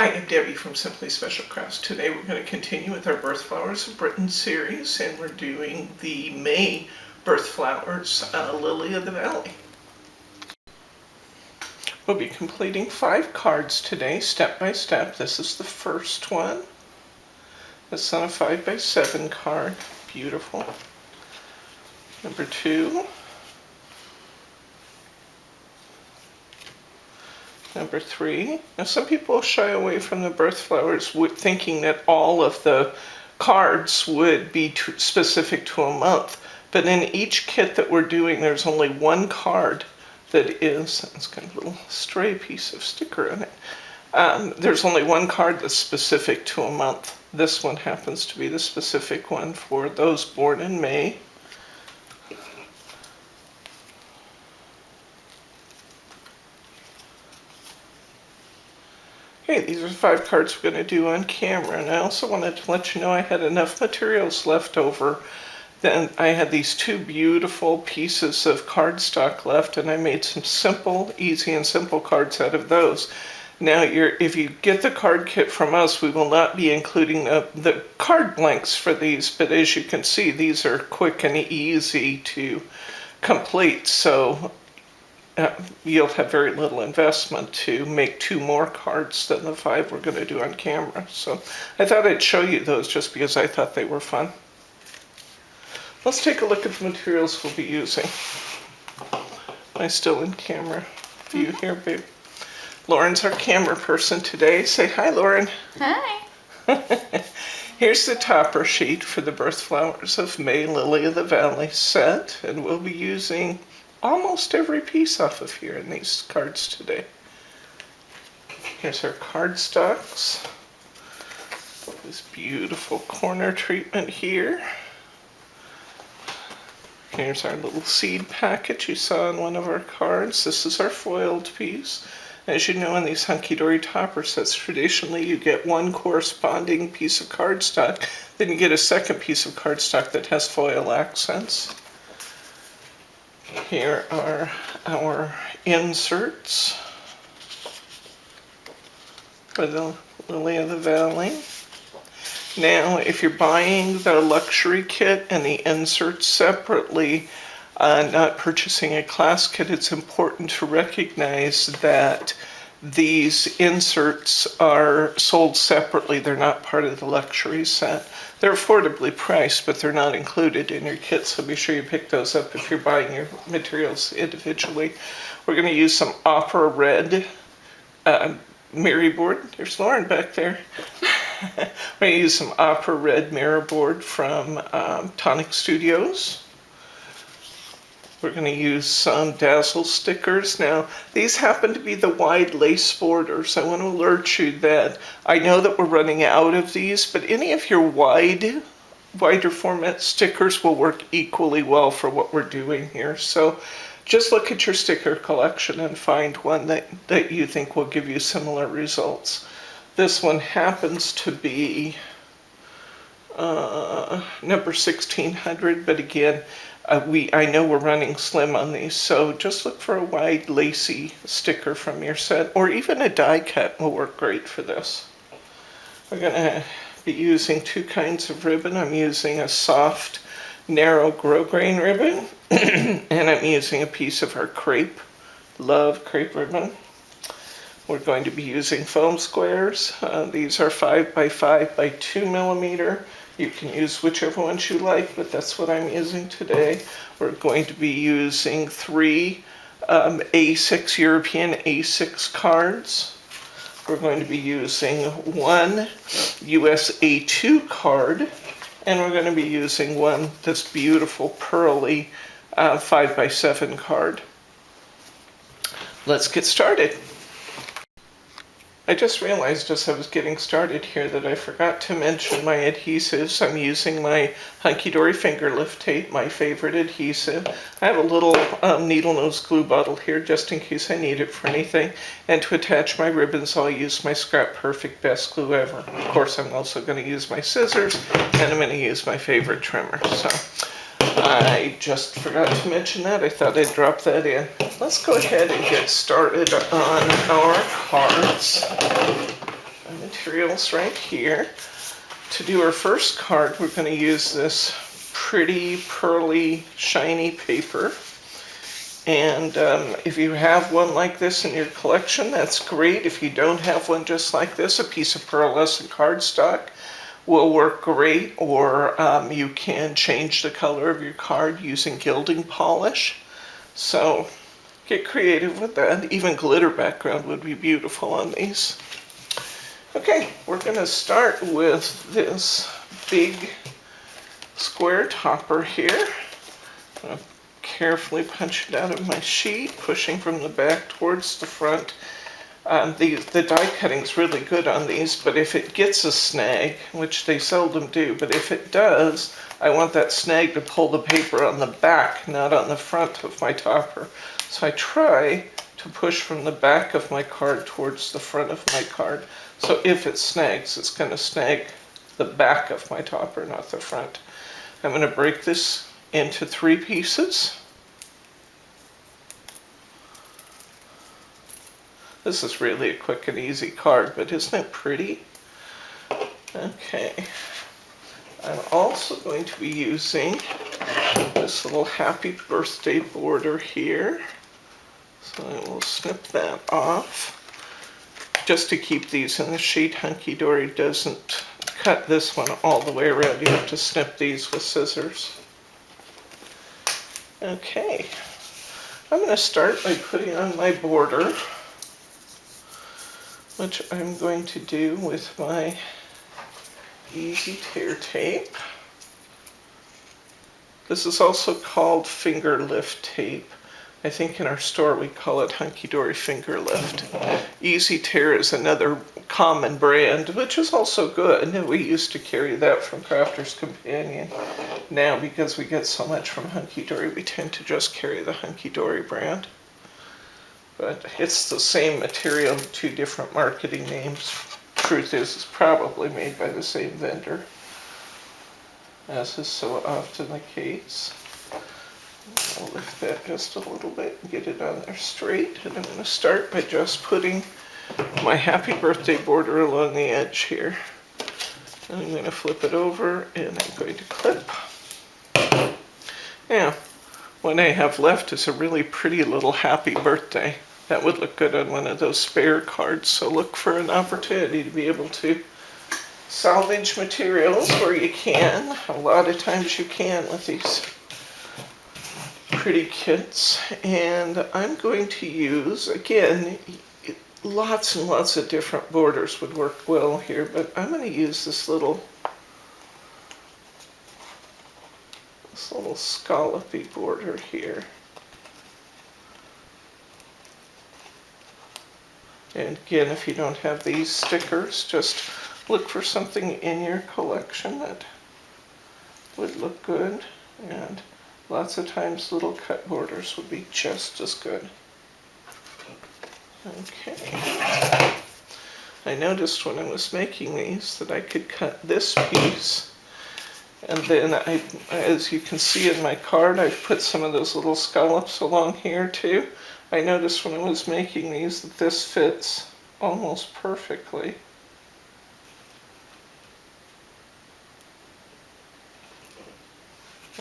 Hi, I'm Debbie from Simply Special Crafts. Today we're going to continue with our Birth Flowers of Britain series, and we're doing the May Birth Flowers, Lily of the Valley. We'll be completing 5 cards today, step by step. This is the first one. It's on a 5x7 card. Beautiful. Number 2. Number 3. Now some people shy away from the birth flowers thinking that all of the cards would be specific to a month. But in each kit that we're doing, there's only one card that is, it's got a little stray piece of sticker in it. There's only one card that's specific to a month. This one happens to be the specific one for those born in May. Okay, these are 5 cards we're going to do on camera, and I also wanted to let you know I had enough materials left over. Then I had these 2 beautiful pieces of cardstock left, and I made some simple, easy and simple cards out of those. Now, if you get the card kit from us, we will not be including the card blanks for these, but as you can see, these are quick and easy to complete, so you'll have very little investment to make 2 more cards than the 5 we're going to do on camera. So I thought I'd show you those just because I thought they were fun. Let's take a look at the materials we'll be using. Am I still in camera view here, babe? Lauren's our camera person today. Say hi, Lauren. Hi. Here's the topper sheet for the Birth Flowers of May Lily of the Valley set, and we'll be using almost every piece off of here in these cards today. Here's our cardstocks. This beautiful corner treatment here. Here's our little seed packet you saw on one of our cards. This is our foiled piece. As you know, in these Hunkydory topper sets, traditionally you get one corresponding piece of cardstock, then you get a second piece of cardstock that has foil accents. Here are our inserts for the Lily of the Valley. Now, if you're buying the luxury kit and the inserts separately, not purchasing a class kit, it's important to recognize that these inserts are sold separately. They're not part of the luxury set. They're affordably priced, but they're not included in your kit, so be sure you pick those up if you're buying your materials individually. We're going to use some Opera Red Mary board. There's Lauren back there. We're going to use some Opera Red mirror board from Tonic Studios. We're going to use some Dazzle stickers. Now, these happen to be the wide lace borders. I want to alert you that I know that we're running out of these, but any of your wider format stickers will work equally well for what we're doing here. So just look at your sticker collection and find one that you think will give you similar results. This one happens to be number 1600, but again, I know we're running slim on these, so just look for a wide lacy sticker from your set, or even a die cut will work great for this. We're going to be using 2 kinds of ribbon. I'm using a soft, narrow grosgrain ribbon, and I'm using a piece of our crepe. Love crepe ribbon. We're going to be using foam squares. These are 5x5 by 2 millimeter. You can use whichever ones you like, but that's what I'm using today. We're going to be using 3 A6 European A6 cards. We're going to be using 1 US A2 card, and we're going to be using this beautiful pearly 5x7 card. Let's get started. I just realized as I was getting started here that I forgot to mention my adhesives. I'm using my Hunkydory finger lift tape, my favorite adhesive. I have a little needle nose glue bottle here just in case I need it for anything. And to attach my ribbons, I'll use my Scrap Perfect Best Glue Ever. Of course, I'm also going to use my scissors, and I'm going to use my favorite trimmer. So I just forgot to mention that. I thought I'd drop that in. Let's go ahead and get started on our cards. I'm materials right here. To do our first card, we're going to use this pretty, pearly, shiny paper. And if you have one like this in your collection, that's great. If you don't have one just like this, a piece of pearlescent cardstock will work great. Or you can change the color of your card using gilding polish. So get creative with that. Even glitter background would be beautiful on these. Okay, we're going to start with this big square topper here. I'm going to carefully punch it out of my sheet, pushing from the back towards the front. The die cutting's really good on these, but if it gets a snag, which they seldom do, but if it does, I want that snag to pull the paper on the back, not on the front of my topper. So I try to push from the back of my card towards the front of my card. So if it snags, it's going to snag the back of my topper, not the front. I'm going to break this into 3 pieces. This is really a quick and easy card, but isn't it pretty? Okay. I'm also going to be using this little happy birthday border here. So I will snip that off. Just to keep these in the sheet, Hunkydory doesn't cut this one all the way around. You have to snip these with scissors. Okay. I'm going to start by putting on my border, which I'm going to do with my Easy Tear tape. This is also called finger lift tape. I think in our store we call it Hunkydory finger lift. Easy Tear is another common brand, which is also good. We used to carry that from Crafter's Companion. Now, because we get so much from Hunkydory, we tend to just carry the Hunkydory brand. But it's the same material, 2 different marketing names. Truth is, it's probably made by the same vendor, as is so often the case. I'll lift that just a little bit and get it on there straight. And I'm going to start by just putting my happy birthday border along the edge here. And I'm going to flip it over and I'm going to clip. Now, what I have left is a really pretty little happy birthday. That would look good on one of those spare cards, so look for an opportunity to be able to salvage materials where you can. A lot of times you can with these pretty kits. And I'm going to use, again, lots and lots of different borders would work well here, but I'm going to use this little scallopy border here. And again, if you don't have these stickers, just look for something in your collection that would look good. And lots of times little cut borders would be just as good. Okay. I noticed when I was making these that I could cut this piece, and then as you can see in my card, I've put some of those little scallops along here too. I noticed when I was making these that this fits almost perfectly.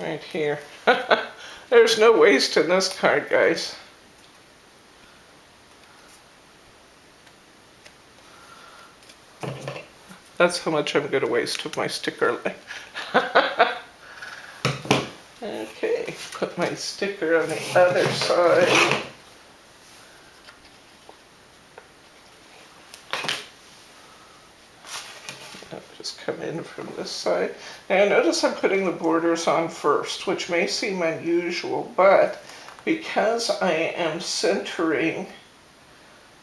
Right here. There's no waste in this card, guys. That's how much I'm going to waste of my sticker line. Okay, put my sticker on the other side. Just come in from this side. Now notice I'm putting the borders on first, which may seem unusual, but because I am centering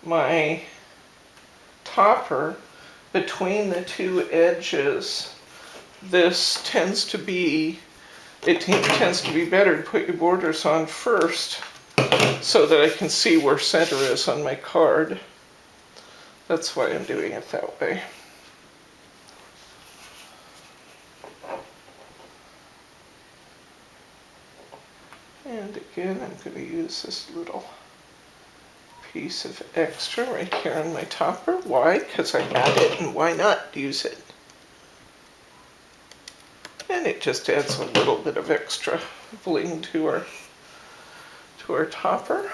my topper between the 2 edges, this tends to be better to put your borders on first so that I can see where center is on my card. That's why I'm doing it that way. And again, I'm going to use this little piece of extra right here on my topper. Why? Because I had it, and why not use it? And it just adds a little bit of extra bling to our topper.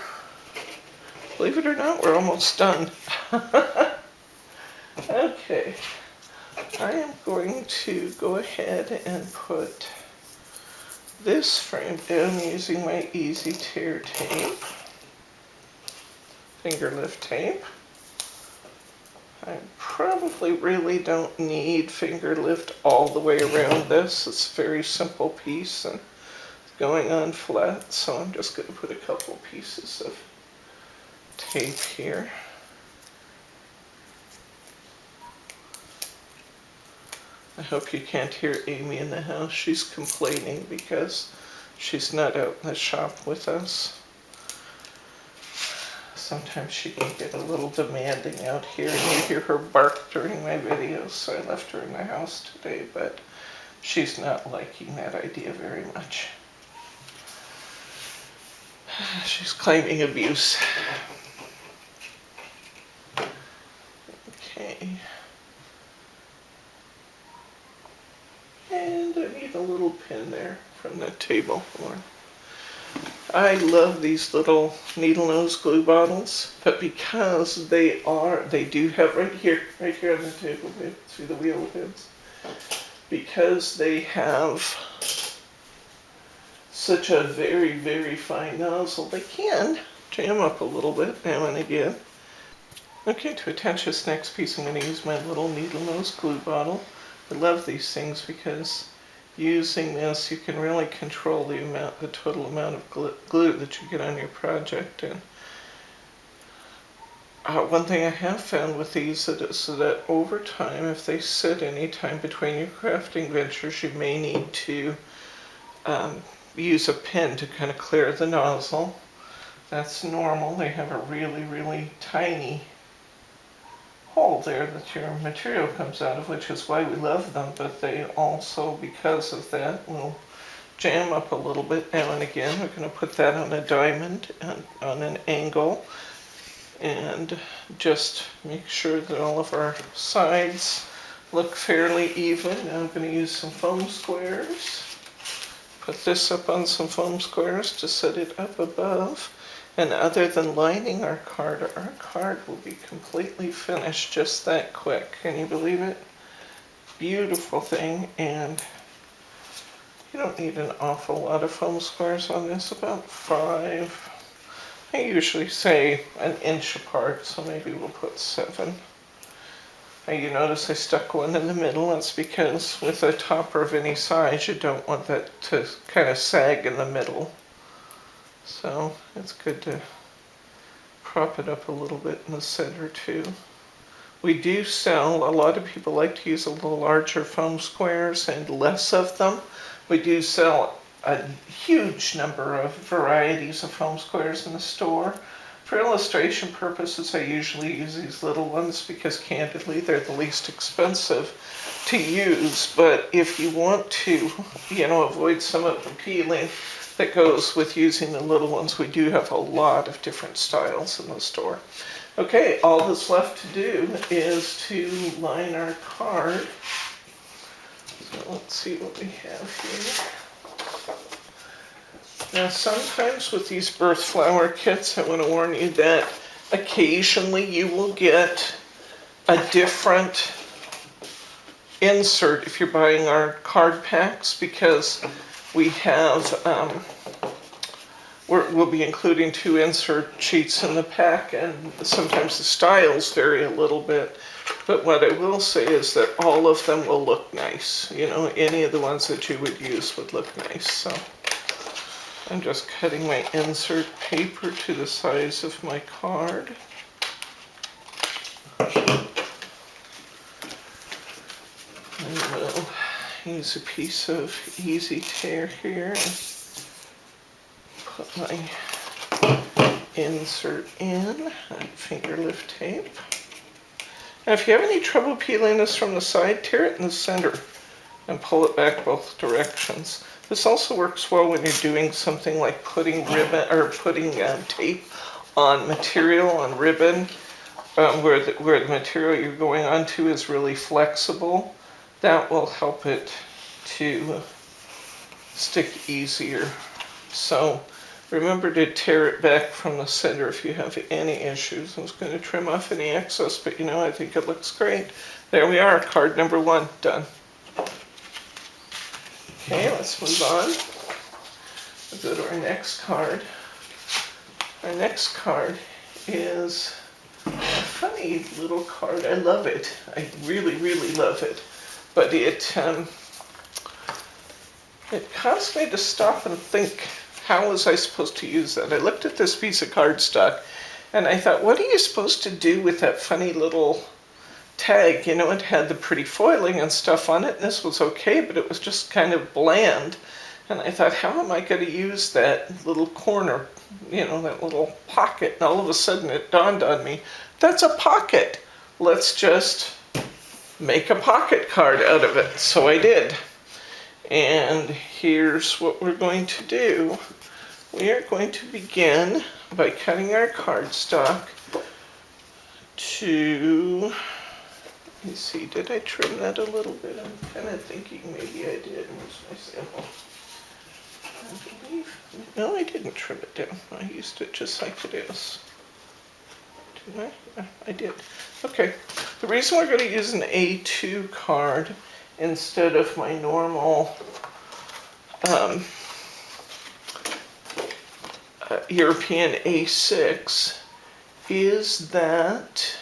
Believe it or not, we're almost done. Okay, I am going to go ahead and put this frame down using my easy tear tape, finger lift tape. I probably really don't need finger lift all the way around this. It's a very simple piece and it's going on flat, so I'm just going to put a couple pieces of tape here. I hope you can't hear Amy in the house. She's complaining because she's not out in the shop with us. Sometimes she can get a little demanding out here, and you hear her bark during my videos, so I left her in the house today, but she's not liking that idea very much. She's claiming abuse. Okay. And I need a little pin there from the table. I love these little needle nose glue bottles, but because they do have right here on the table, see the wheel pins, because they have such a very, very fine nozzle, they can jam up a little bit now and again. Okay, to attach this next piece, I'm going to use my little needle nose glue bottle. I love these things because using this, you can really control the total amount of glue that you get on your project. And one thing I have found with these is that over time, if they sit any time between your crafting ventures, you may need to use a pin to kind of clear the nozzle. That's normal. They have a really, really tiny hole there that your material comes out of, which is why we love them, but they also, because of that, will jam up a little bit now and again. We're going to put that on a diamond and on an angle and just make sure that all of our sides look fairly even. Now I'm going to use some foam squares. Put this up on some foam squares to set it up above. And other than lining our card will be completely finished just that quick. Can you believe it? Beautiful thing, and you don't need an awful lot of foam squares on this, about 5. I usually say an inch apart, so maybe we'll put 7. Now you notice I stuck one in the middle. That's because with a topper of any size, you don't want that to kind of sag in the middle. So it's good to prop it up a little bit in the center too. We do sell, a lot of people like to use a little larger foam squares and less of them. We do sell a huge number of varieties of foam squares in the store. For illustration purposes, I usually use these little ones because candidly they're the least expensive to use. But if you want to, avoid some of the peeling that goes with using the little ones, we do have a lot of different styles in the store. Okay, all that's left to do is to line our card. So let's see what we have here. Now sometimes with these birth flower kits, I want to warn you that occasionally you will get a different insert if you're buying our card packs, because we have, we'll be including 2 insert sheets in the pack, and sometimes the styles vary a little bit. But what I will say is that all of them will look nice. Any of the ones that you would use would look nice. So I'm just cutting my insert paper to the size of my card. And we'll use a piece of easy tear here and put my insert in, finger lift tape. Now if you have any trouble peeling this from the side, tear it in the center and pull it back both directions. This also works well when you're doing something like putting ribbon or putting tape on material, on ribbon, where the material you're going onto is really flexible. That will help it to stick easier. So remember to tear it back from the center if you have any issues. I was going to trim off any excess, but I think it looks great. There we are, card number 1 done. Okay, let's move on. We'll go to our next card. Our next card is a funny little card. I love it. I really, really love it. But it caused me to stop and think, how was I supposed to use that? I looked at this piece of cardstock and I thought, what are you supposed to do with that funny little tag? It had the pretty foiling and stuff on it, and this was okay, but it was just kind of bland. And I thought, how am I going to use that little corner, that little pocket? And all of a sudden it dawned on me, that's a pocket. Let's just make a pocket card out of it. So I did. And here's what we're going to do. We are going to begin by cutting our cardstock to, let me see, did I trim that a little bit? I'm kind of thinking maybe I did. Where's my sample? I believe, no, I didn't trim it down. I used it just like it is. Didn't I? Yeah, I did. Okay. The reason we're going to use an A2 card instead of my normal European A6 is that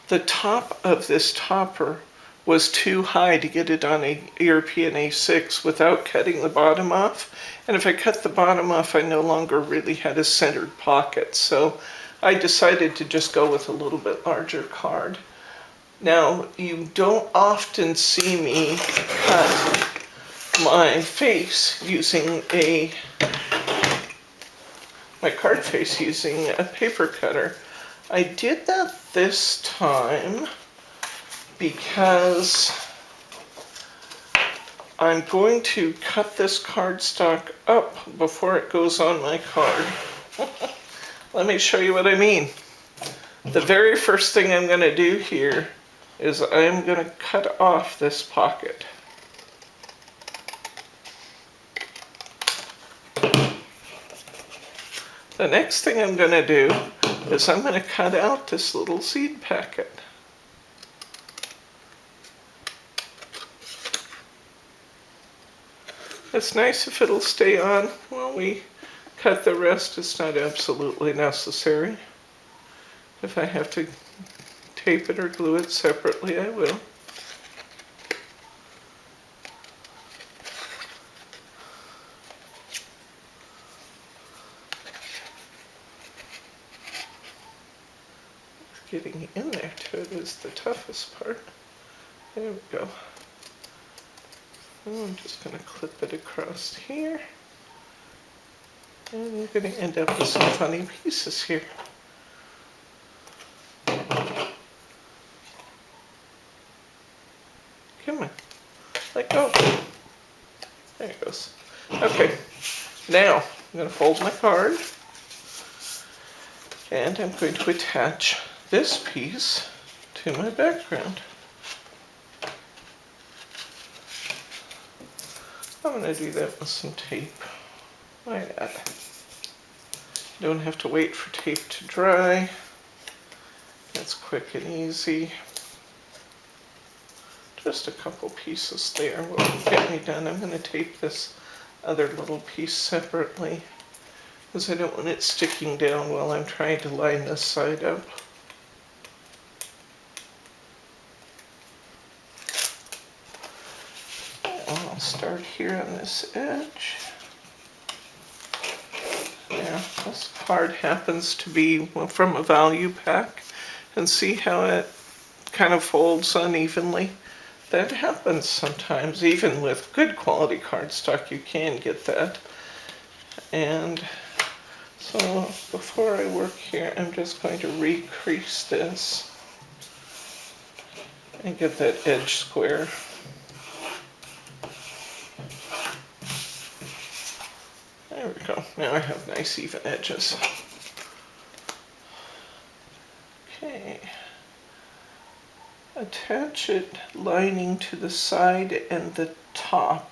the top of this topper was too high to get it on a European A6 without cutting the bottom off. And if I cut the bottom off, I no longer really had a centered pocket. So I decided to just go with a little bit larger card. Now, you don't often see me cut my face using my card face using a paper cutter. I did that this time because I'm going to cut this cardstock up before it goes on my card. Let me show you what I mean. The very first thing I'm going to do here is I'm going to cut off this pocket. The next thing I'm going to do is I'm going to cut out this little seed packet. It's nice if it'll stay on while we cut the rest. It's not absolutely necessary. If I have to tape it or glue it separately, I will. Getting in there to it is the toughest part. There we go. I'm just going to clip it across here. And we're going to end up with some funny pieces here. Come on. Let go. There it goes. Okay. Now, I'm going to fold my card. And I'm going to attach this piece to my background. I'm going to do that with some tape. Why not? You don't have to wait for tape to dry. That's quick and easy. Just a couple pieces there will get me done. I'm going to tape this other little piece separately because I don't want it sticking down while I'm trying to line this side up. I'll start here on this edge. Now, this card happens to be from a value pack, and see how it kind of folds unevenly? That happens sometimes. Even with good quality cardstock, you can get that. And so before I work here, I'm just going to recrease this and get that edge square. There we go. Now I have nice even edges. Okay. Attach it lining to the side and the top.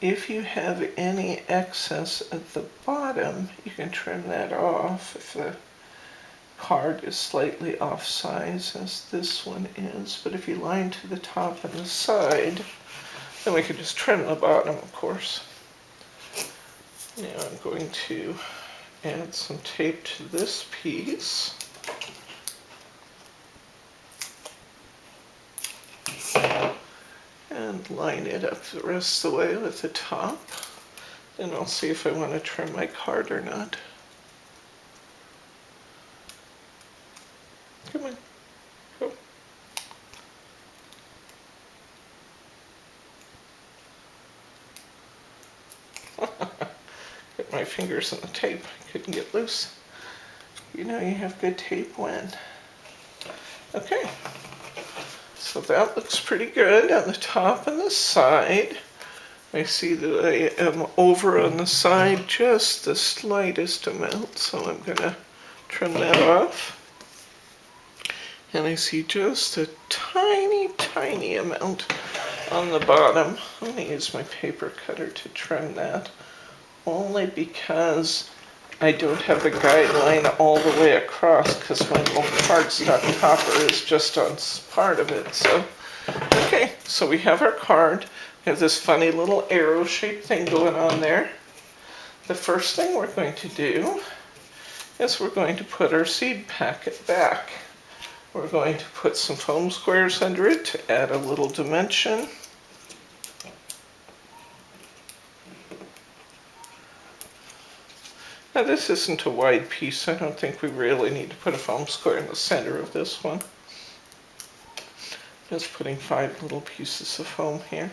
If you have any excess at the bottom, you can trim that off if the card is slightly off size, as this one is. But if you line to the top and the side, then we can just trim the bottom, of course. Now I'm going to add some tape to this piece. And line it up the rest of the way with the top. Then I'll see if I want to trim my card or not. Come on, go. Get my fingers on the tape. I couldn't get loose. You know you have good tape when. Okay. So that looks pretty good on the top and the side. I see that I am over on the side just the slightest amount, so I'm going to trim that off. And I see just a tiny, tiny amount on the bottom. I'm going to use my paper cutter to trim that, only because I don't have the guideline all the way across, because my little cardstock topper is just on part of it. So, okay, so we have our card. We have this funny little arrow-shaped thing going on there. The first thing we're going to do is we're going to put our seed packet back. We're going to put some foam squares under it to add a little dimension. Now this isn't a wide piece. I don't think we really need to put a foam square in the center of this one. Just putting 5 little pieces of foam here.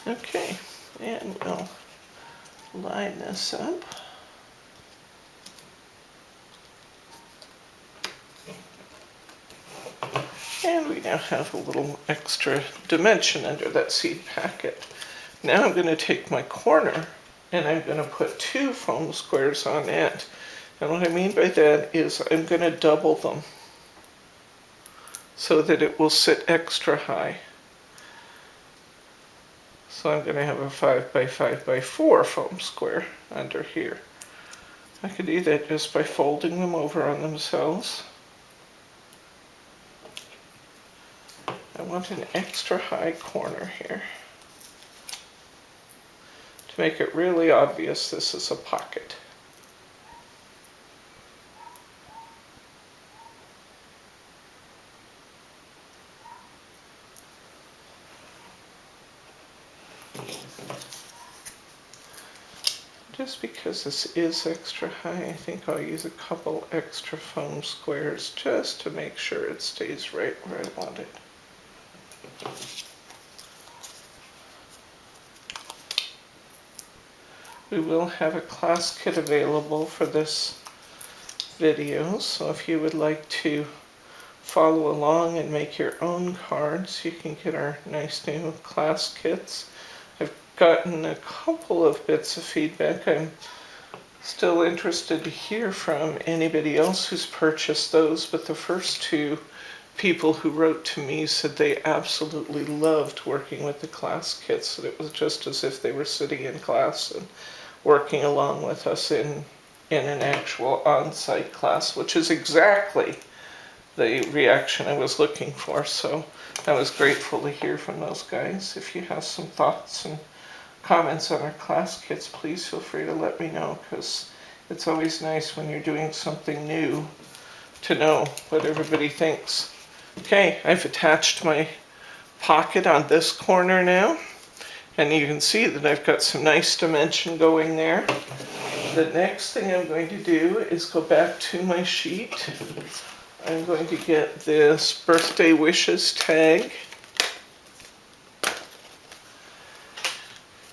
Okay, and we'll line this up. And we now have a little extra dimension under that seed packet. Now I'm going to take my corner and I'm going to put 2 foam squares on it. And what I mean by that is I'm going to double them so that it will sit extra high. So I'm going to have a 5 by 5 by 4 foam square under here. I could do that just by folding them over on themselves. I want an extra high corner here to make it really obvious this is a pocket. Just because this is extra high, I think I'll use a couple extra foam squares just to make sure it stays right where I want it. We will have a class kit available for this video, so if you would like to follow along and make your own cards, you can get our nice new class kits. I've gotten a couple of bits of feedback. I'm still interested to hear from anybody else who's purchased those, but the first 2 people who wrote to me said they absolutely loved working with the class kits, that it was just as if they were sitting in class and working along with us in an actual on-site class, which is exactly the reaction I was looking for. So I was grateful to hear from those guys. If you have some thoughts and comments on our class kits, please feel free to let me know, because it's always nice when you're doing something new to know what everybody thinks. Okay, I've attached my pocket on this corner now, and you can see that I've got some nice dimension going there. The next thing I'm going to do is go back to my sheet. I'm going to get this birthday wishes tag,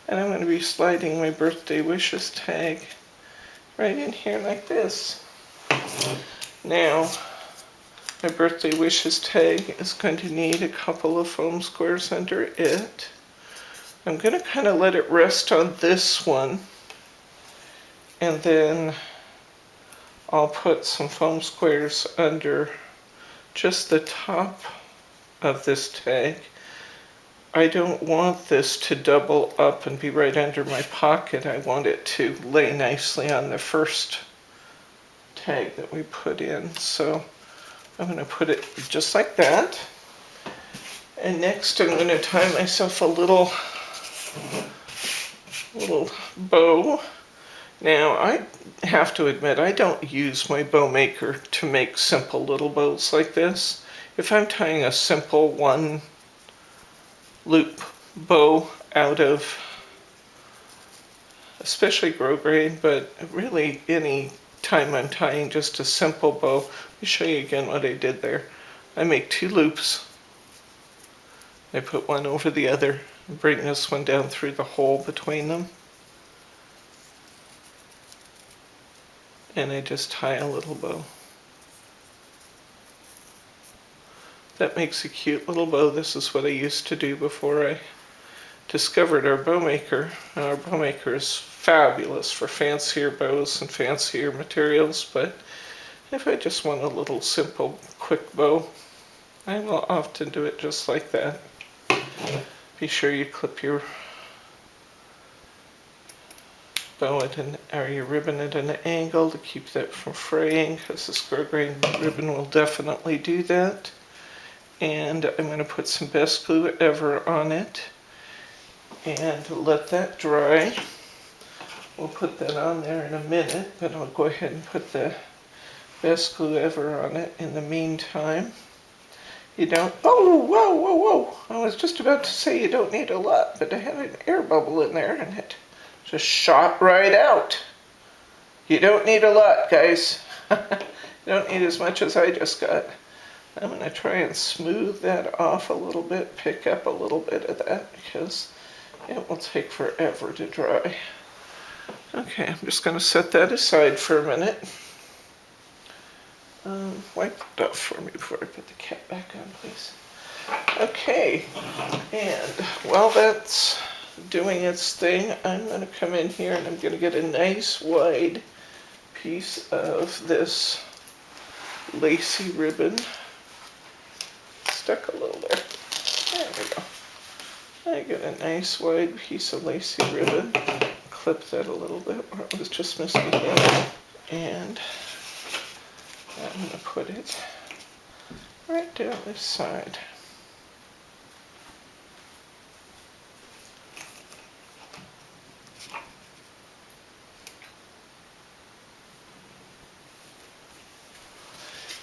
and I'm going to be sliding my birthday wishes tag right in here like this. Now, My birthday wishes tag is going to need a couple of foam squares under it. I'm going to kind of let it rest on this one, and then I'll put some foam squares under just the top of this tag. I don't want this to double up and be right under my pocket. I want it to lay nicely on the first tag that we put in. So I'm going to put it just like that. And next I'm going to tie myself a little bow. Now I have to admit I don't use my bow maker to make simple little bows like this. If I'm tying a simple one loop bow out of especially grosgrain, but really any time I'm tying just a simple bow, let me show you again what I did there. I make 2 loops. I put one over the other and bring this one down through the hole between them. And I just tie a little bow. That makes a cute little bow. This is what I used to do before I discovered our bow maker. Our bow maker is fabulous for fancier bows and fancier materials, but if I just want a little simple, quick bow, I will often do it just like that. Be sure you clip your bow or your ribbon at an angle to keep that from fraying, because this grosgrain ribbon will definitely do that. And I'm going to put some best glue ever on it and let that dry. We'll put that on there in a minute, but I'll go ahead and put the best glue ever on it in the meantime. You don't, oh, whoa, whoa, whoa. I was just about to say you don't need a lot, but I had an air bubble in there and it just shot right out. You don't need a lot, guys. You don't need as much as I just got. I'm going to try and smooth that off a little bit, pick up a little bit of that, because it will take forever to dry. Okay, I'm just going to set that aside for a minute. Wipe it off for me before I put the cap back on, please. Okay, and while that's doing its thing, I'm going to come in here and I'm going to get a nice wide piece of this lacy ribbon. Stuck a little there. There we go. I get a nice wide piece of lacy ribbon. Clip that a little bit where it was just missing here. And I'm going to put it right down this side.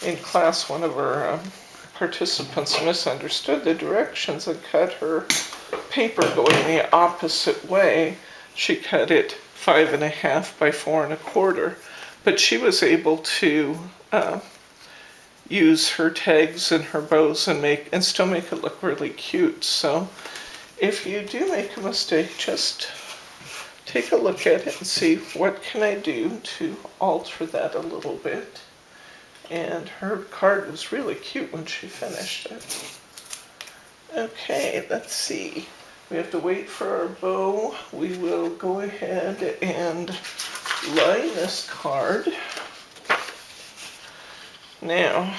In class, one of our participants misunderstood the directions and cut her paper going the opposite way. She cut it 5.5 by 4.25, but she was able to use her tags and her bows and still make it look really cute. So if you do make a mistake, just take a look at it and see what can I do to alter that a little bit. And her card was really cute when she finished it. Okay, let's see. We have to wait for our bow. We will go ahead and line this card. Now,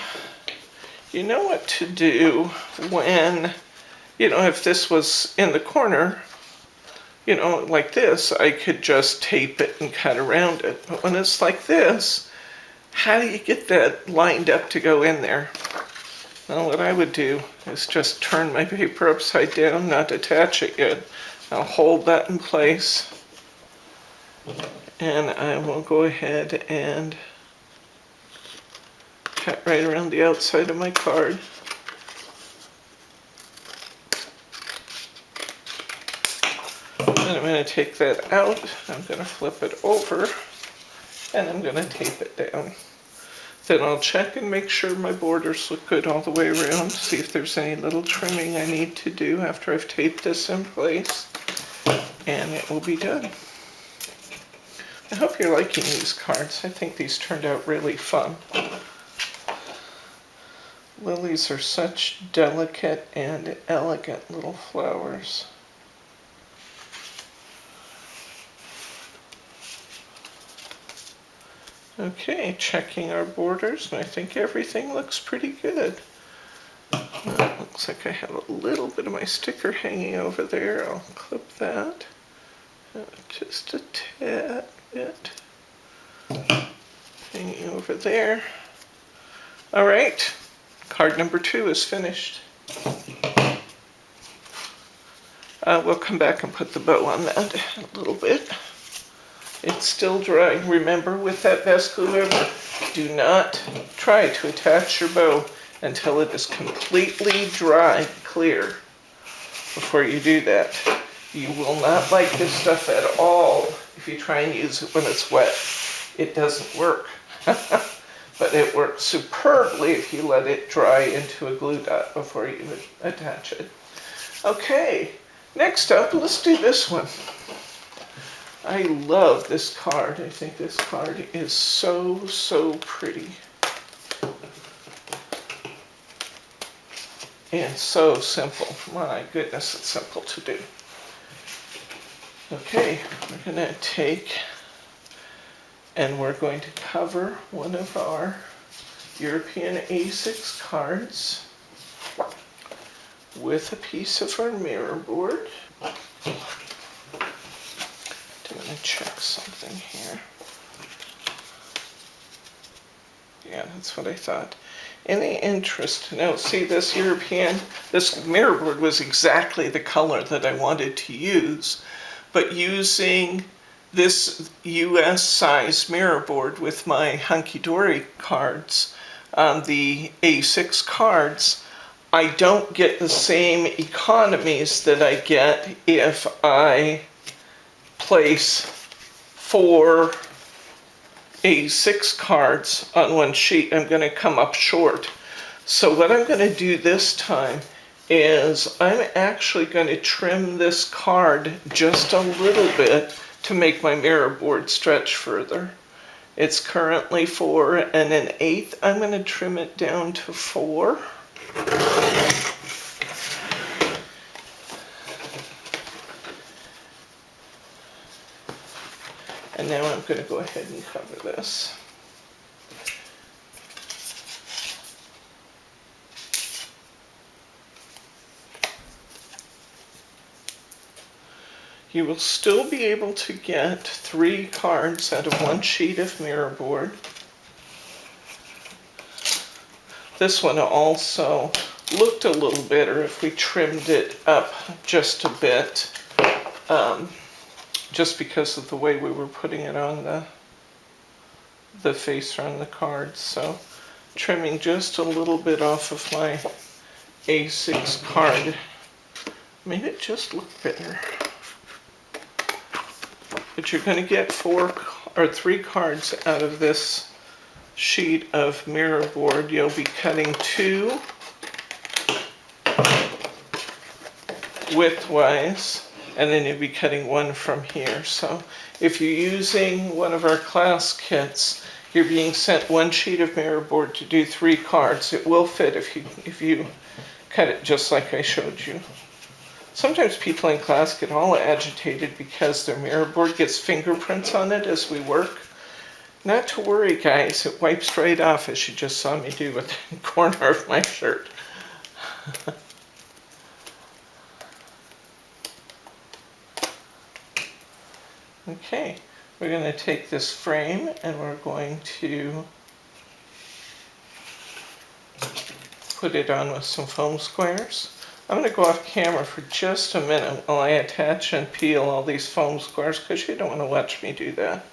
you know what to do when, if this was in the corner, like this, I could just tape it and cut around it. But when it's like this, how do you get that lined up to go in there? Well, what I would do is just turn my paper upside down, not attach it yet. I'll hold that in place, and I will go ahead and cut right around the outside of my card. Then I'm going to take that out, I'm going to flip it over, and I'm going to tape it down. Then I'll check and make sure my borders look good all the way around, see if there's any little trimming I need to do after I've taped this in place, and it will be done. I hope you're liking these cards. I think these turned out really fun. Lilies are such delicate and elegant little flowers. Okay, checking our borders, and I think everything looks pretty good. Looks like I have a little bit of my sticker hanging over there. I'll clip that. Just a tad bit hanging over there. All right, card number 2 is finished. We'll come back and put the bow on that in a little bit. It's still dry. Remember, with that best glue ever, do not try to attach your bow until it is completely dry, clear, before you do that. You will not like this stuff at all if you try and use it when it's wet. It doesn't work. But it works superbly if you let it dry into a glue dot before you attach it. Okay, next up, let's do this one. I love this card. I think this card is so, so pretty. And so simple. My goodness, it's simple to do. Okay, we're going to take and we're going to cover one of our European A6 cards with a piece of our mirror board. I'm going to check something here. Yeah, that's what I thought. Any interest? No, see, this mirror board was exactly the color that I wanted to use, but using this US size mirror board with my Hunkydory cards, the A6 cards, I don't get the same economies that I get if I place 4 A6 cards on one sheet. I'm going to come up short. So what I'm going to do this time is I'm actually going to trim this card just a little bit to make my mirror board stretch further. It's currently 4 1/8. I'm going to trim it down to 4. And now I'm going to go ahead and cover this. You will still be able to get 3 cards out of one sheet of mirror board. This one also looked a little better if we trimmed it up just a bit, just because of the way we were putting it on the face on the cards. So trimming just a little bit off of my A6 card made it just look better. But you're going to get 3 cards out of this sheet of mirror board. You'll be cutting 2 widthwise, and then you'll be cutting 1 from here. So if you're using one of our class kits, you're being sent 1 sheet of mirror board to do 3 cards. It will fit if you cut it just like I showed you. Sometimes people in class get all agitated because their mirror board gets fingerprints on it as we work. Not to worry, guys, it wipes right off, as you just saw me do with the corner of my shirt. Okay, we're going to take this frame and we're going to put it on with some foam squares. I'm going to go off camera for just a minute while I attach and peel all these foam squares, because you don't want to watch me do that.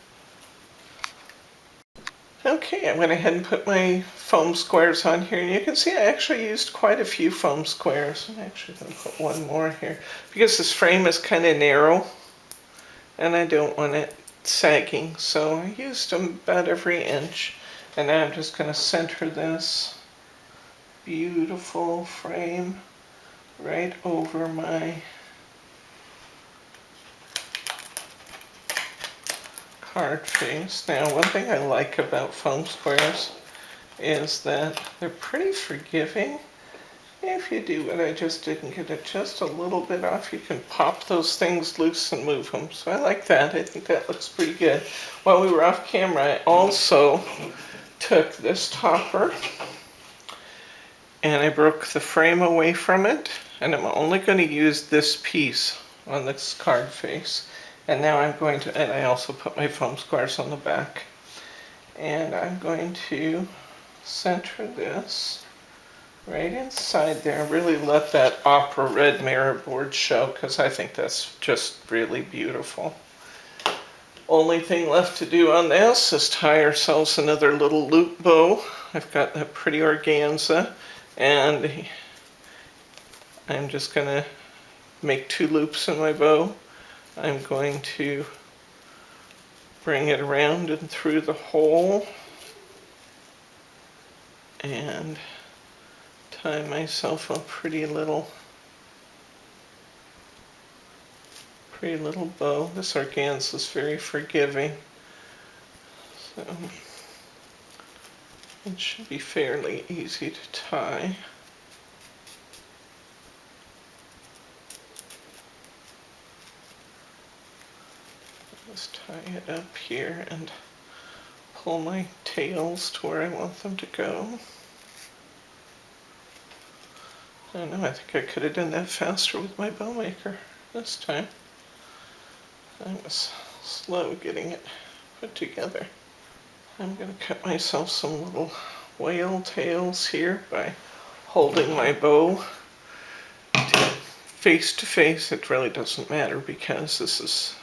Okay, I went ahead and put my foam squares on here, and you can see I actually used quite a few foam squares. I'm actually going to put 1 more here because this frame is kind of narrow and I don't want it sagging, so I used them about every inch. And now I'm just going to center this beautiful frame right over my card face. Now, one thing I like about foam squares is that they're pretty forgiving. If you do what I just did and get it just a little bit off, you can pop those things loose and move them. So I like that. I think that looks pretty good. While we were off camera, I also took this topper and I broke the frame away from it. And I'm only going to use this piece on this card face. And now I'm going to, and I also put my foam squares on the back. And I'm going to center this right inside there. Really let that opera red mirror board show, because I think that's just really beautiful. Only thing left to do on this is tie ourselves another little loop bow. I've got that pretty organza, and I'm just going to make 2 loops in my bow. I'm going to bring it around and through the hole and tie myself a pretty little bow. This organza is very forgiving, so it should be fairly easy to tie. Just tie it up here and pull my tails to where I want them to go. I don't know, I think I could have done that faster with my bow maker this time. I was slow getting it put together. I'm going to cut myself some little whale tails here by holding my bow face to face. It really doesn't matter because this is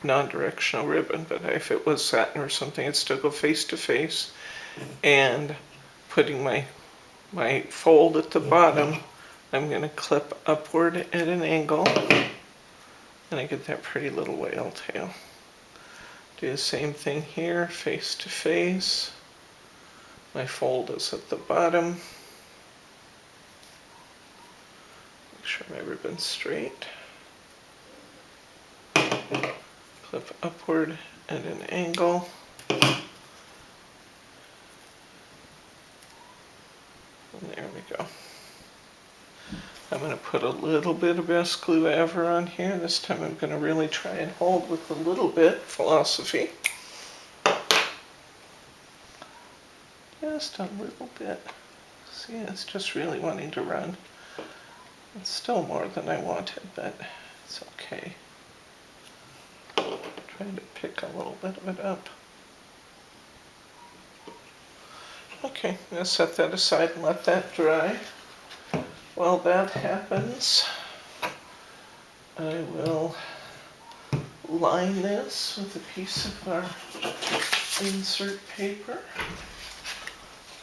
non-directional ribbon, but if it was satin or something, it'd still go face to face. And putting my fold at the bottom, I'm going to clip upward at an angle, and I get that pretty little whale tail. Do the same thing here, face to face. My fold is at the bottom. Make sure my ribbon's straight. Clip upward at an angle. And there we go. I'm going to put a little bit of best glue ever on here. This time I'm going to really try and hold with a little bit philosophy. Just a little bit. See, it's just really wanting to run. It's still more than I wanted, but it's okay. Trying to pick a little bit of it up. Okay, I'm going to set that aside and let that dry. While that happens, I will line this with a piece of our insert paper.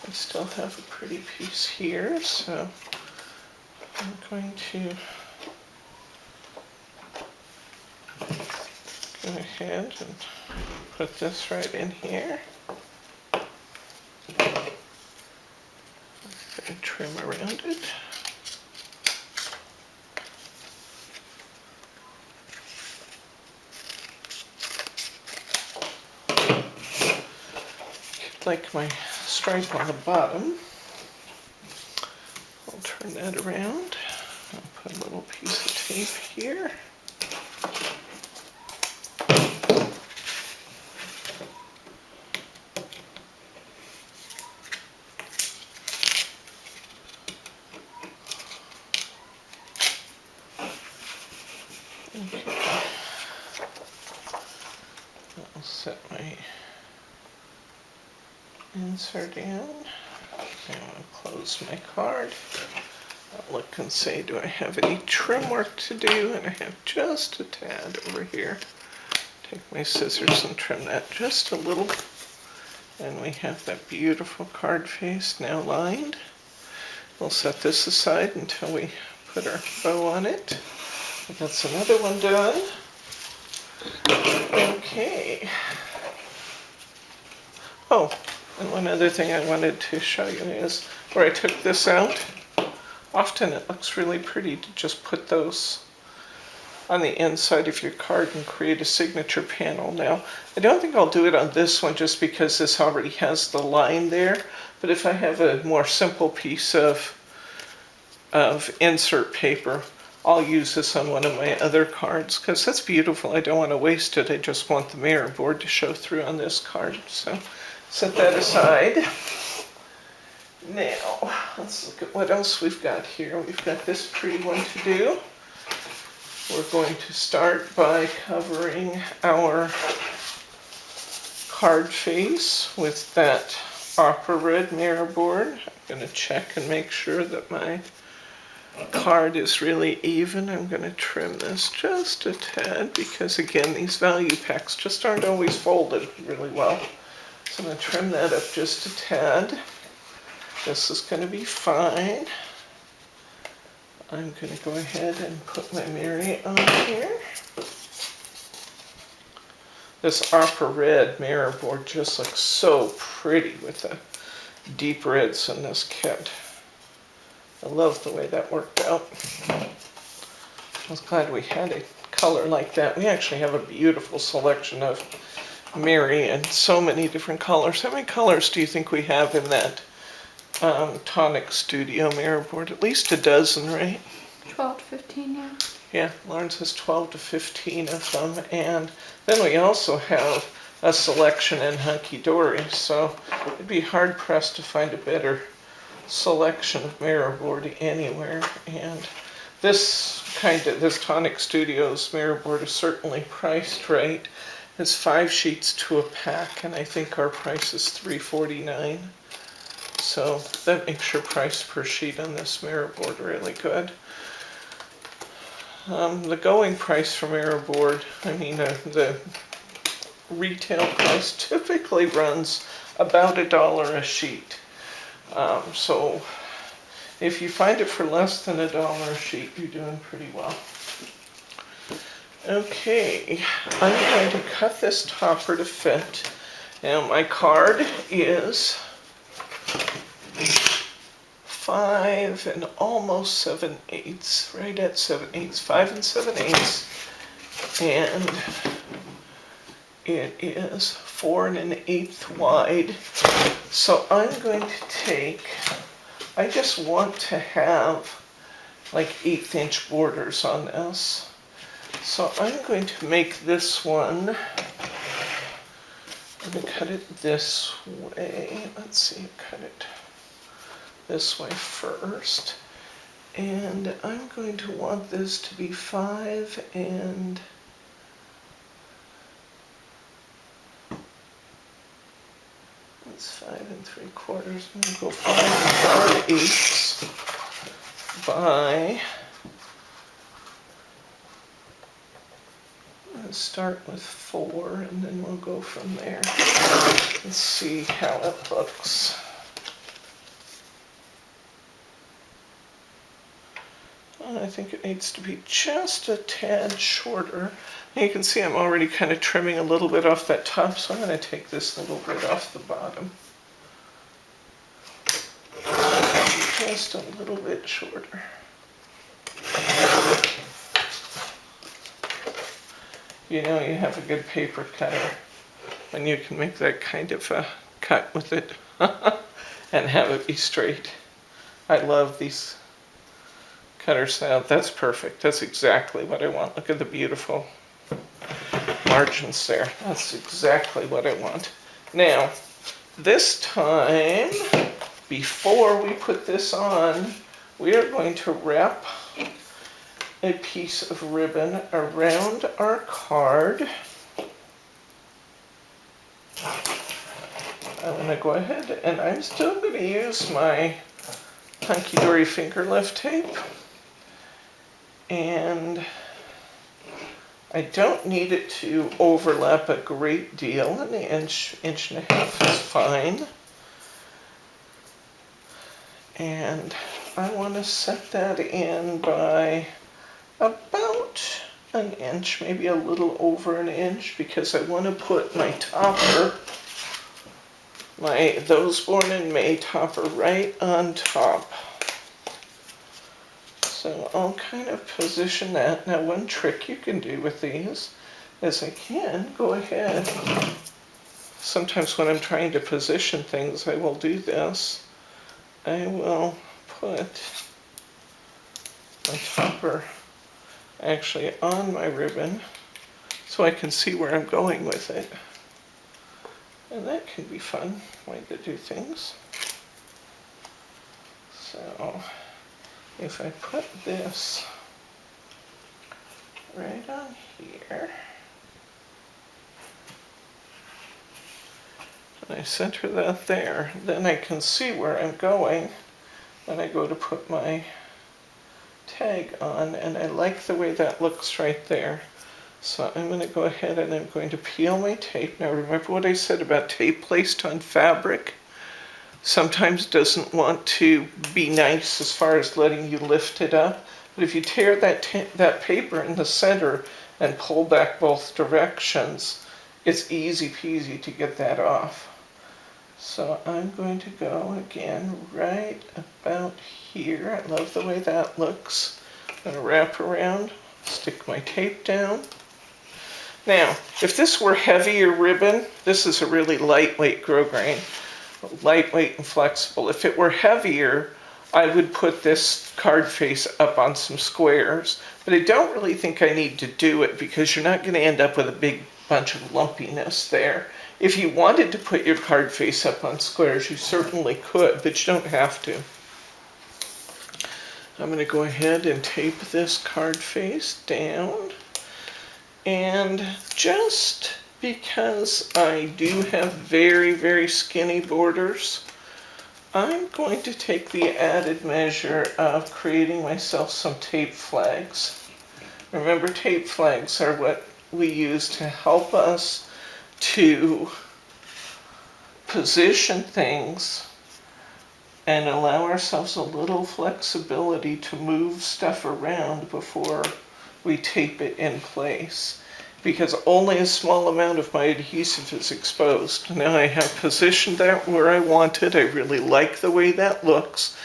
I still have a pretty piece here, so I'm going to go ahead and put this right in here. And trim around it. Like my stripe on the bottom. I'll turn that around. I'll put a little piece of tape here. Okay. I'll set my insert in. I'm going to close my card. I'll look and say, do I have any trim work to do? And I have just a tad over here. Take my scissors and trim that just a little. And we have that beautiful card face now lined. We'll set this aside until we put our bow on it. That's another one done. Okay. Oh, and one other thing I wanted to show you is where I took this out. Often it looks really pretty to just put those on the inside of your card and create a signature panel. Now, I don't think I'll do it on this one just because this already has the line there, but if I have a more simple piece of insert paper, I'll use this on one of my other cards because that's beautiful. I don't want to waste it. I just want the mirror board to show through on this card. So set that aside. Now, let's look at what else we've got here. We've got this pretty one to do. We're going to start by covering our card face with that opera red mirror board. I'm going to check and make sure that my card is really even. I'm going to trim this just a tad because, again, these value packs just aren't always folded really well. So I'm going to trim that up just a tad. This is going to be fine. I'm going to go ahead and put my Mary on here. This opera red mirror board just looks so pretty with the deep reds in this kit. I love the way that worked out. I was glad we had a color like that. We actually have a beautiful selection of Mary in so many different colors. How many colors do you think we have in that Tonic Studio mirror board? At least a dozen, right? 12 to 15, yeah. Yeah, Lauren says 12 to 15 of them. And then we also have a selection in Hunkydory, so it'd be hard pressed to find a better selection of mirror board anywhere. And this Tonic Studios mirror board is certainly priced right. It's 5 sheets to a pack, and I think our price is $3.49. So that makes your price per sheet on this mirror board really good. The going price for mirror board, the retail price typically runs about $1 a sheet. So if you find it for less than $1 a sheet, you're doing pretty well. Okay, I'm going to cut this topper to fit. Now my card is 5 and almost 7/8, right at 7/8, 5 and 7/8, and it is 4 1/8 wide. So I'm going to take, I just want to have like 1/8 inch borders on this. So I'm going to make this one, I'm going to cut it this way. Let's see, cut it this way first. And I'm going to want this to be 5 and it's 5 3/4. I'm going to go 5 5/8 by, let's start with 4 and then we'll go from there. Let's see how it looks. I think it needs to be just a tad shorter. And you can see I'm already kind of trimming a little bit off that top, so I'm going to take this little bit off the bottom. Just a little bit shorter. You know you have a good paper cutter when you can make that kind of a cut with it and have it be straight. I love these cutter style. That's perfect. That's exactly what I want. Look at the beautiful margins there. That's exactly what I want. Now, this time, before we put this on, we are going to wrap a piece of ribbon around our card. I'm going to go ahead and I'm still going to use my Hunkydory finger lift tape. And I don't need it to overlap a great deal. An inch, inch and a half is fine. And I want to set that in by about an inch, maybe a little over an inch, because I want to put my topper, my Those Born in May topper, right on top. So I'll kind of position that. Now one trick you can do with these is I can go ahead. Sometimes when I'm trying to position things, I will do this. I will put my topper actually on my ribbon so I can see where I'm going with it. And that can be fun way to do things. So if I put this right on here, and I center that there, then I can see where I'm going when I go to put my tag on, and I like the way that looks right there. So I'm going to go ahead and I'm going to peel my tape. Now remember what I said about tape placed on fabric? Sometimes doesn't want to be nice as far as letting you lift it up. But if you tear that paper in the center and pull back both directions, it's easy peasy to get that off. So I'm going to go again right about here. I love the way that looks. I'm going to wrap around, stick my tape down. Now, if this were heavier ribbon, this is a really lightweight grosgrain, lightweight and flexible. If it were heavier, I would put this card face up on some squares, but I don't really think I need to do it because you're not going to end up with a big bunch of lumpiness there. If you wanted to put your card face up on squares, you certainly could, but you don't have to. I'm going to go ahead and tape this card face down. And just because I do have very, very skinny borders, I'm going to take the added measure of creating myself some tape flags. Remember, tape flags are what we use to help us to position things and allow ourselves a little flexibility to move stuff around before we tape it in place, because only a small amount of my adhesive is exposed. Now I have positioned that where I want it. I really like the way that looks.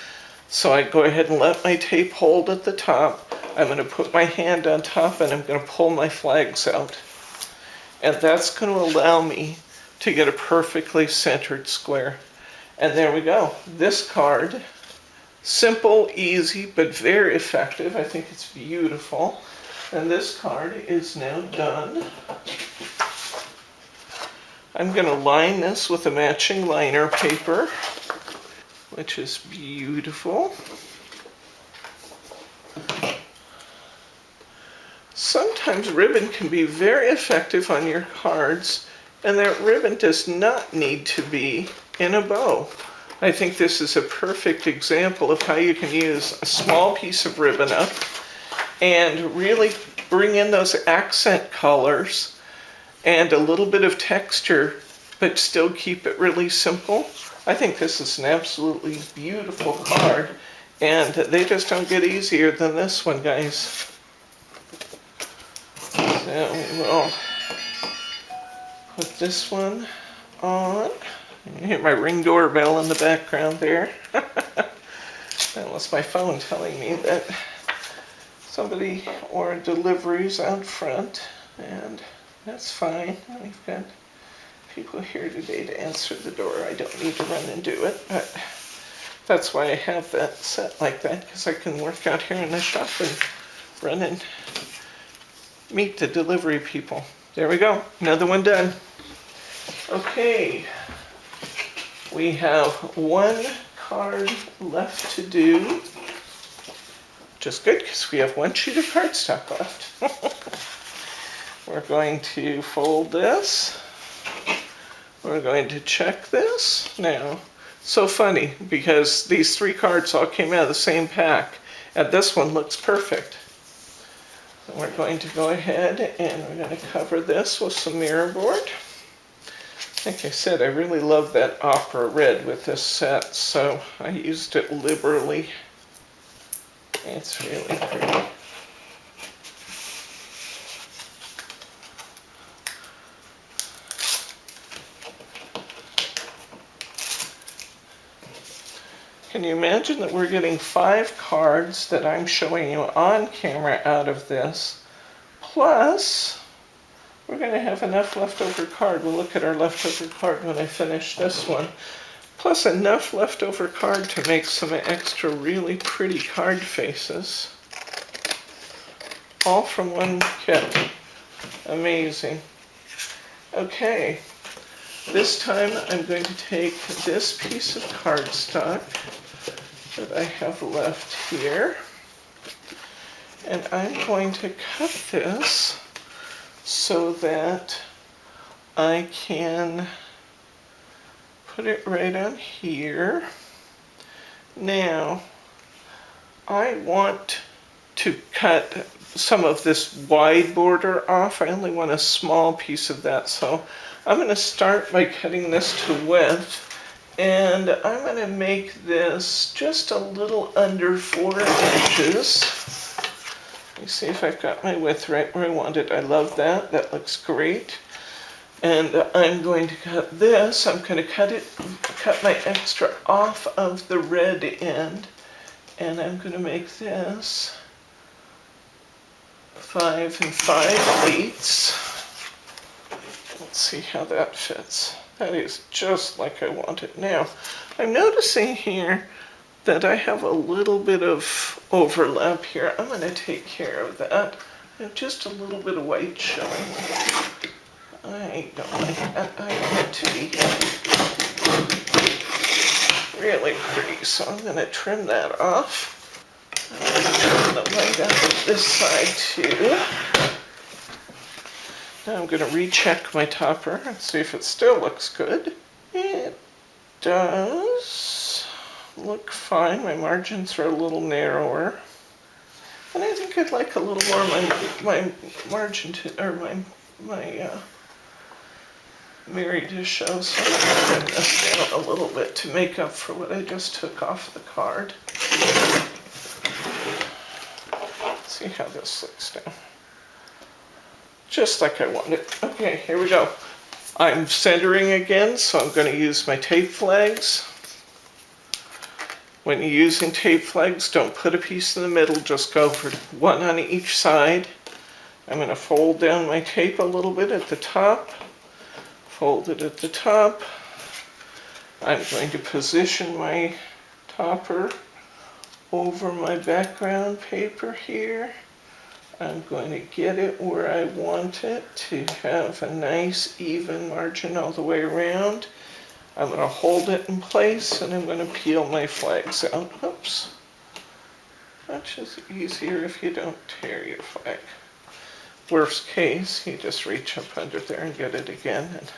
So I go ahead and let my tape hold at the top. I'm going to put my hand on top and I'm going to pull my flags out. And that's going to allow me to get a perfectly centered square. And there we go. This card, simple, easy, but very effective. I think it's beautiful. And this card is now done. I'm going to line this with a matching liner paper, which is beautiful. Sometimes ribbon can be very effective on your cards, and that ribbon does not need to be in a bow. I think this is a perfect example of how you can use a small piece of ribbon up and really bring in those accent colors and a little bit of texture, but still keep it really simple. I think this is an absolutely beautiful card, and they just don't get easier than this one, guys. So we'll put this one on. You hear my Ring doorbell in the background there. That was my phone telling me that somebody or a delivery's out front, and that's fine. We've got people here today to answer the door. I don't need to run and do it, but that's why I have that set like that, because I can work out here in the shop and run and meet the delivery people. There we go, another one done. Okay, we have one card left to do, which is good because we have one sheet of cardstock left. We're going to fold this. We're going to check this. Now, so funny because these three cards all came out of the same pack, and this one looks perfect. So we're going to go ahead and we're going to cover this with some mirror board. Like I said, I really love that opera red with this set, so I used it liberally. It's really pretty. Can you imagine that we're getting 5 cards that I'm showing you on camera out of this, plus we're going to have enough leftover card. We'll look at our leftover card when I finish this one. Plus enough leftover card to make some extra really pretty card faces. All from one kit. Amazing. Okay, this time I'm going to take this piece of cardstock that I have left here, and I'm going to cut this so that I can put it right on here. Now, I want to cut some of this wide border off. I only want a small piece of that, so I'm going to start by cutting this to width, and I'm going to make this just a little under 4 inches. Let me see if I've got my width right where I want it. I love that. That looks great. And I'm going to cut this. I'm going to cut my extra off of the red end, and I'm going to make this 5 5/8. Let's see how that fits. That is just like I want it. Now, I'm noticing here that I have a little bit of overlap here. I'm going to take care of that. I have just a little bit of white showing. I don't like that. I want it to be really pretty, so I'm going to trim that off. I'm going to lay that on this side too. Now I'm going to recheck my topper and see if it still looks good. It does look fine. My margins are a little narrower. And I think I'd like a little more my margin to, or my mirror to show, so I'm going to trim this down a little bit to make up for what I just took off the card. Let's see how this looks now. Just like I want it. Okay, here we go. I'm centering again, so I'm going to use my tape flags. When you're using tape flags, don't put a piece in the middle, just go for one on each side. I'm going to fold down my tape a little bit at the top. Fold it at the top. I'm going to position my topper over my background paper here. I'm going to get it where I want it to have a nice even margin all the way around. I'm going to hold it in place, and I'm going to peel my flags out. Oops. Much is easier if you don't tear your flag. Worst case, you just reach up under there and get it again, and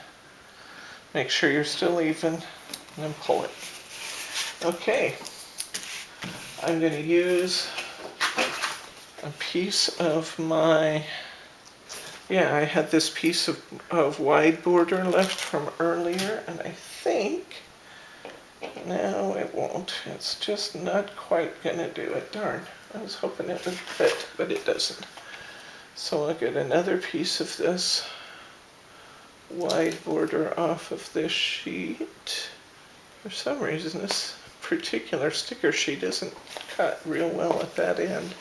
make sure you're still even, and then pull it. Okay. I'm going to use a piece of my, I had this piece of wide border left from earlier, and I think, no it won't. It's just not quite going to do it. Darn, I was hoping it would fit, but it doesn't. So I'll get another piece of this wide border off of this sheet. For some reason, this particular sticker sheet isn't cut real well at that end.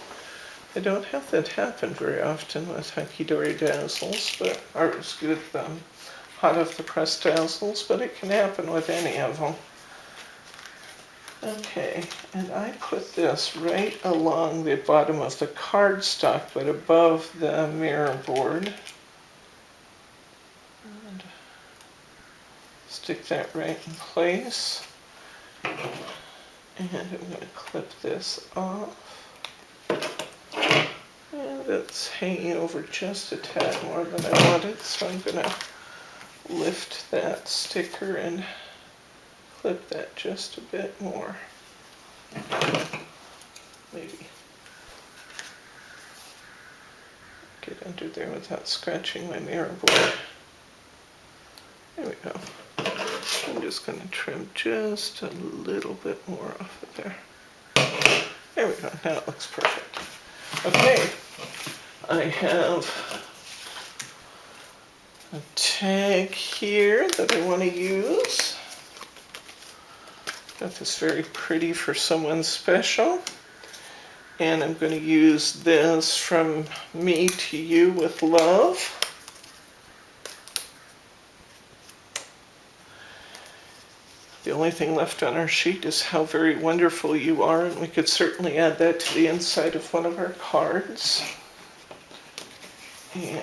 I don't have that happen very often with Hunkydory dazzles, or with hot off the press dazzles, but it can happen with any of them. Okay, and I put this right along the bottom of the cardstock, but above the mirror board. And stick that right in place. And I'm going to clip this off. And it's hanging over just a tad more than I wanted, so I'm going to lift that sticker and clip that just a bit more. Maybe get under there without scratching my mirror board. There we go. I'm just going to trim just a little bit more off of there. There we go. Now it looks perfect. Okay, I have a tag here that I want to use. Got this very pretty for someone special. And I'm going to use this from me to you with love. The only thing left on our sheet is how very wonderful you are, and we could certainly add that to the inside of one of our cards. And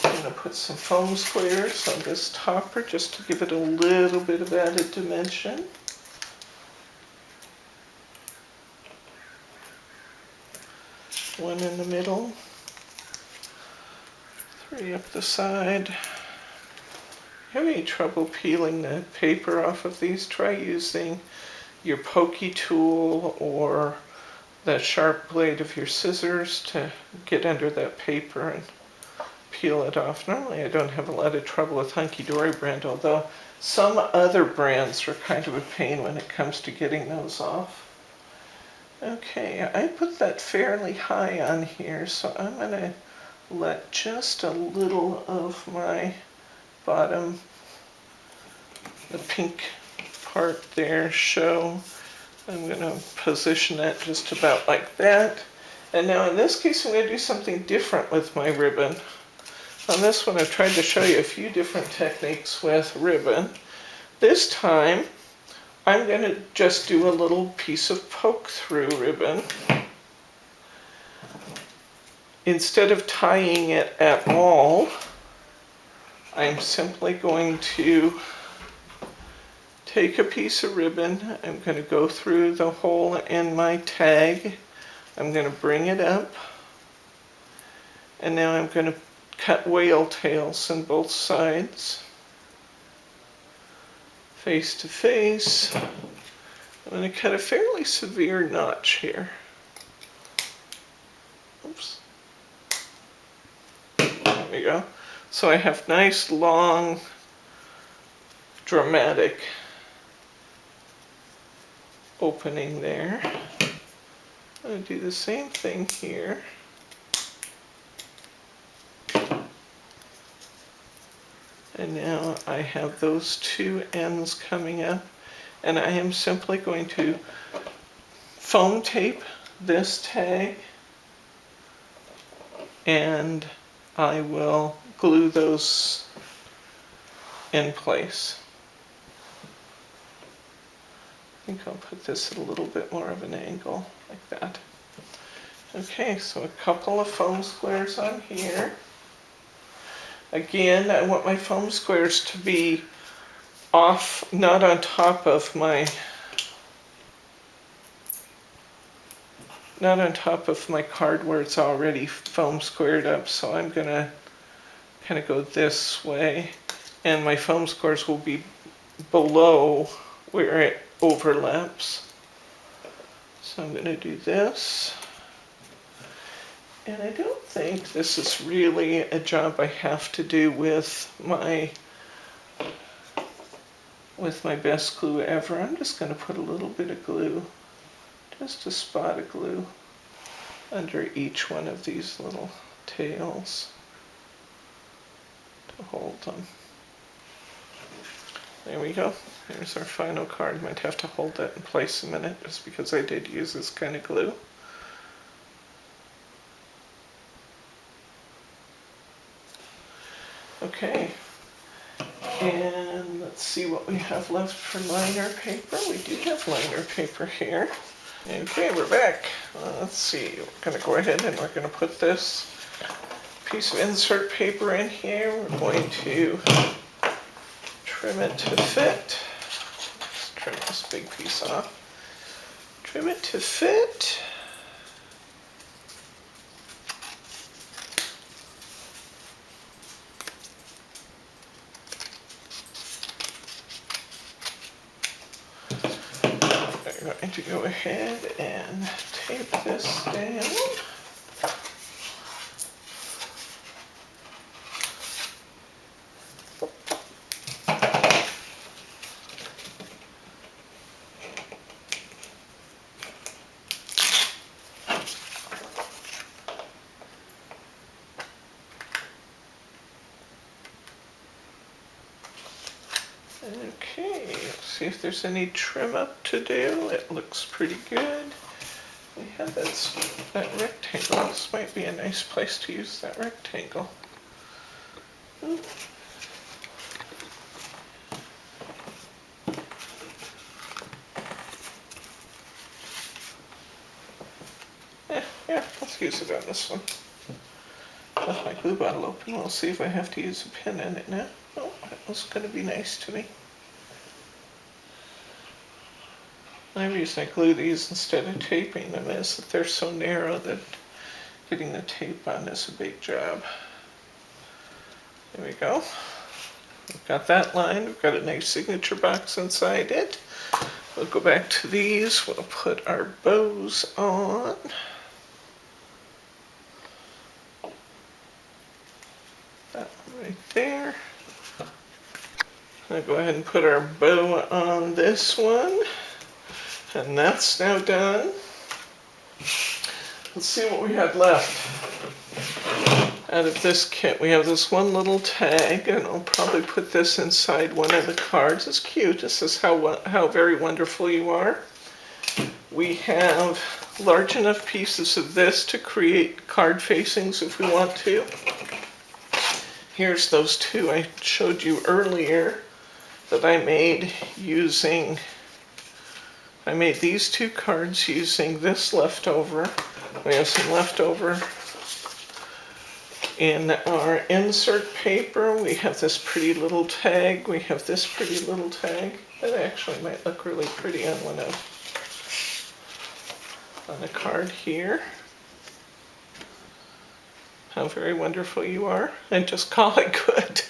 I'm going to put some foam squares on this topper just to give it a little bit of added dimension. One in the middle, 3 up the side. If you have any trouble peeling the paper off of these, try using your pokey tool or the sharp blade of your scissors to get under that paper and peel it off. Normally I don't have a lot of trouble with Hunkydory brand, although some other brands are kind of a pain when it comes to getting those off. Okay, I put that fairly high on here, so I'm going to let just a little of my bottom, the pink part there, show. I'm going to position that just about like that. And now in this case I'm going to do something different with my ribbon. On this one I've tried to show you a few different techniques with ribbon. This time I'm going to just do a little piece of poke-through ribbon. Instead of tying it at all, I'm simply going to take a piece of ribbon. I'm going to go through the hole in my tag. I'm going to bring it up. And now I'm going to cut whale tails on both sides. Face to face. I'm going to cut a fairly severe notch here. Oops. There we go. So I have nice, long, dramatic opening there. I'm going to do the same thing here. And now I have those two ends coming up, and I am simply going to foam tape this tag, and I will glue those in place. I think I'll put this at a little bit more of an angle, like that. Okay, so a couple of foam squares on here. Again, I want my foam squares to be off, not on top of my card where it's already foam squared up. So I'm gonna kind of go this way, and my foam squares will be below where it overlaps. So I'm gonna do this. And I don't think this is really a job I have to do with my best glue ever. I'm just going to put a little bit of glue, just a spot of glue, under each one of these little tails to hold them. There we go. There's our final card. Might have to hold that in place a minute just because I did use this kind of glue. Okay, and let's see what we have left for liner paper. We do have liner paper here. Okay, we're back. Let's see, we're going to go ahead and we're going to put this piece of insert paper in here. We're going to trim it to fit. Let's trim this big piece off. Trim it to fit. I'm going to go ahead and tape this down. Okay, let's see if there's any trim up to do. It looks pretty good. We have that rectangle. This might be a nice place to use that rectangle. Ooh. Yeah, let's use it on this one. Left my glue bottle open. We'll see if I have to use a pin in it now. Oh, that was going to be nice to me. The reason I glue these instead of taping them is that they're so narrow that getting the tape on is a big job. There we go. We've got that line. We've got a nice signature box inside it. We'll go back to these. We'll put our bows on. That one right there. I'll go ahead and put our bow on this one. And that's now done. Let's see what we had left. Out of this kit, we have this one little tag, and I'll probably put this inside one of the cards. It's cute. This is how very wonderful you are. We have large enough pieces of this to create card facings if we want to. Here's those two I showed you earlier that I made using. I made these two cards using this leftover. We have some leftover in our insert paper. We have this pretty little tag. We have this pretty little tag. That actually might look really pretty on a card here. How very wonderful you are. And just call it good.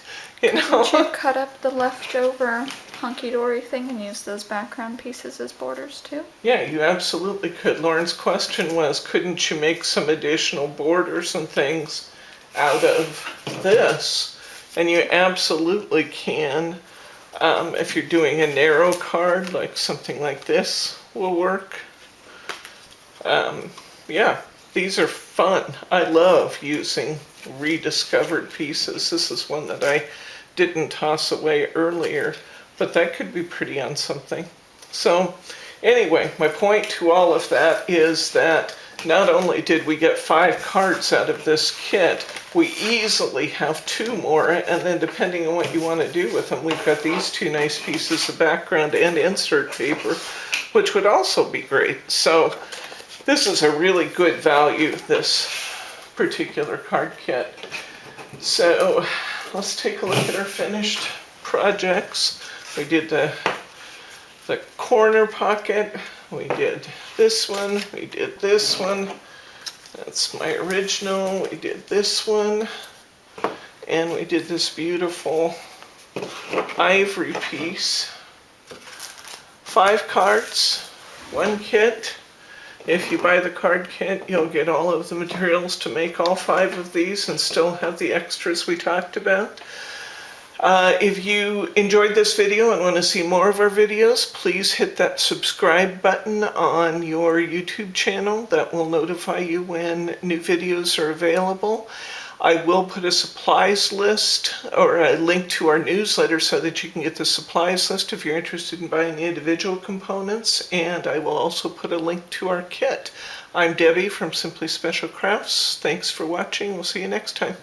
You know? Did you cut up the leftover Hunkydory thing and use those background pieces as borders too? Yeah, you absolutely could. Lauren's question was, couldn't you make some additional borders and things out of this? And you absolutely can. If you're doing a narrow card, like something like this will work. Yeah, these are fun. I love using rediscovered pieces. This is one that I didn't toss away earlier, but that could be pretty on something. So anyway, my point to all of that is that not only did we get 5 cards out of this kit, we easily have 2 more, and then depending on what you want to do with them, we've got these 2 nice pieces of background and insert paper, which would also be great. So this is a really good value, this particular card kit. So let's take a look at our finished projects. We did the corner pocket, we did this one, we did this one. That's my original. We did this one, and we did this beautiful ivory piece. 5 cards, 1 kit. If you buy the card kit, you'll get all of the materials to make all 5 of these and still have the extras we talked about. If you enjoyed this video and want to see more of our videos, please hit that subscribe button on your YouTube channel. That will notify you when new videos are available. I will put a supplies list or a link to our newsletter so that you can get the supplies list if you're interested in buying the individual components, and I will also put a link to our kit. I'm Debbie from Simply Special Crafts. Thanks for watching. We'll see you next time.